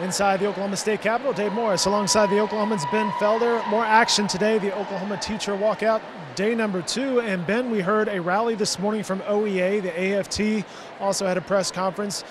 Inside the Oklahoma State Capitol, Dave Morris alongside the Oklahomans' Ben Felder. More action today, the Oklahoma teacher walkout, day number 2. And Ben, we heard a rally this morning from OEA, the AFT, also had a press conference.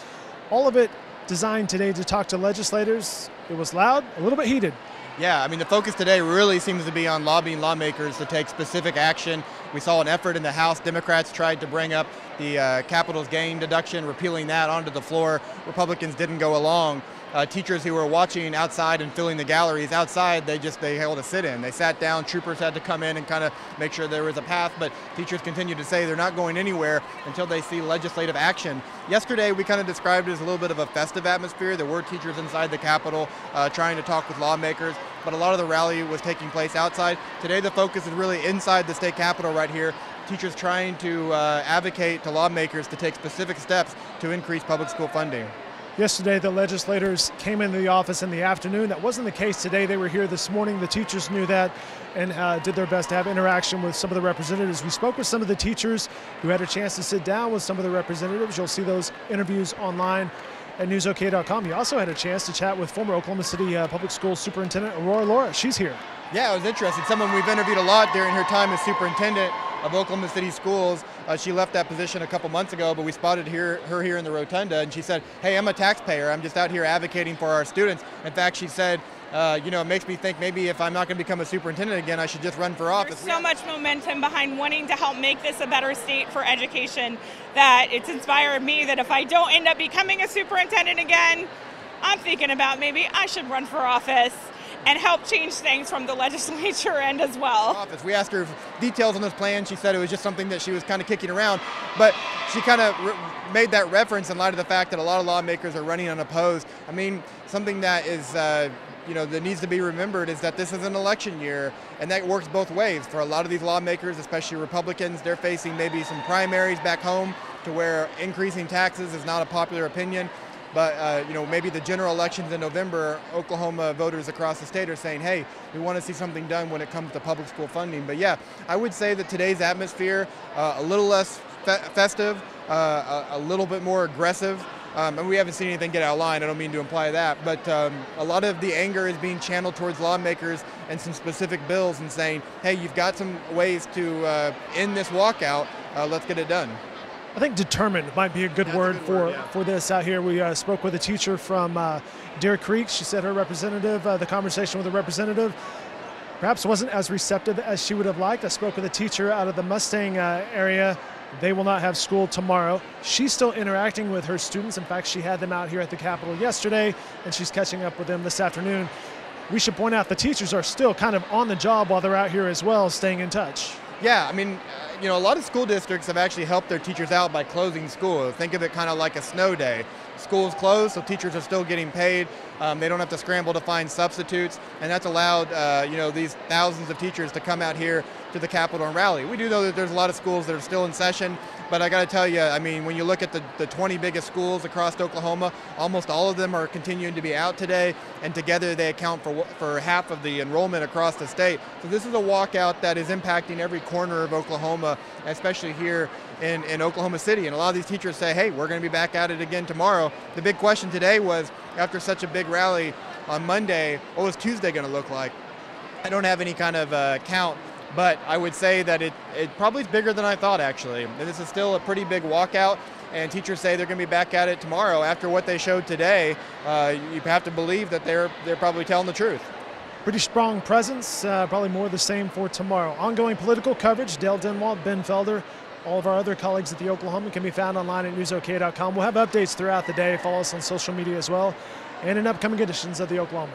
All of it designed today to talk to legislators. It was loud, a little bit heated. Yeah, I mean, the focus today really seems to be on lobbying lawmakers to take specific action. We saw an effort in the House. Democrats tried to bring up the capital's gain deduction, repealing that onto the floor. Republicans didn't go along. Teachers who were watching outside and filling the galleries outside, they held a sit-in. They sat down, troopers had to come in and kind of make sure there was a path, but teachers continued to say they're not going anywhere until they see legislative action. Yesterday, we kind of described it as a little bit of a festive atmosphere. There were teachers inside the Capitol trying to talk with lawmakers, but a lot of the rally was taking place outside. Today, the focus is really inside the state capitol right here. Teachers trying to advocate to lawmakers to take specific steps to increase public school funding. Yesterday, the legislators came into the office in the afternoon. That wasn't the case today. They were here this morning. The teachers knew that and did their best to have interaction with some of the representatives. We spoke with some of the teachers who had a chance to sit down with some of the representatives. You'll see those interviews online at newsok.com. You also had a chance to chat with former Oklahoma City Public Schools Superintendent Aurora Laura. She's here. Yeah, it was interesting. Someone we've interviewed a lot during her time as superintendent of Oklahoma City Schools. She left that position a couple months ago, but we spotted her here in the rotunda, and she said, hey, I'm a taxpayer. I'm just out here advocating for our students. In fact, she said, it makes me think maybe if I'm not going to become a superintendent again, I should just run for office. There's so much momentum behind wanting to help make this a better state for education that it's inspired me that if I don't end up becoming a superintendent again, I'm thinking about maybe I should run for office and help change things from the legislature end as well. We asked her details on this plan. She said it was just something that she was kind of kicking around, but she kind of made that reference in light of the fact that a lot of lawmakers are running unopposed. I mean, something that is, that needs to be remembered is that this is an election year, and that works both ways. For a lot of these lawmakers, especially Republicans, they're facing maybe some primaries back home to where increasing taxes is not a popular opinion. But, maybe the general elections in November, Oklahoma voters across the state are saying, hey, we want to see something done when it comes to public school funding. But yeah, I would say that today's atmosphere, a little less festive, a little bit more aggressive. And we haven't seen anything get out of line, I don't mean to imply that, but a lot of the anger is being channeled towards lawmakers and some specific bills and saying, hey, you've got some ways to end this walkout, let's get it done. I think determined might be a good word for this out here. We spoke with a teacher from Deer Creek. She said her representative, the conversation with the representative, perhaps wasn't as receptive as she would have liked. I spoke with a teacher out of the Mustang area. They will not have school tomorrow. She's still interacting with her students. In fact, she had them out here at the Capitol yesterday, and she's catching up with them this afternoon. We should point out the teachers are still kind of on the job while they're out here as well, staying in touch. Yeah, I mean, a lot of school districts have actually helped their teachers out by closing school. Think of it kind of like a snow day. School's closed, so teachers are still getting paid. They don't have to scramble to find substitutes, and that's allowed, these thousands of teachers to come out here to the Capitol and rally. We do know that there's a lot of schools that are still in session, but I got to tell you, I mean, when you look at the 20 biggest schools across Oklahoma, almost all of them are continuing to be out today, and together they account for half of the enrollment across the state. So this is a walkout that is impacting every corner of Oklahoma, especially here in Oklahoma City. And a lot of these teachers say, hey, we're going to be back at it again tomorrow. The big question today was, after such a big rally on Monday, what was Tuesday going to look like? I don't have any kind of count, but I would say that it probably is bigger than I thought, actually. And this is still a pretty big walkout, and teachers say they're going to be back at it tomorrow. After what they showed today, you have to believe that they're probably telling the truth. Pretty strong presence, probably more of the same for tomorrow. Ongoing political coverage, Dale Denwalt, Ben Felder, all of our other colleagues at the Oklahoman can be found online at newsok.com. We'll have updates throughout the day. Follow us on social media as well, and in upcoming editions of the Oklahoman.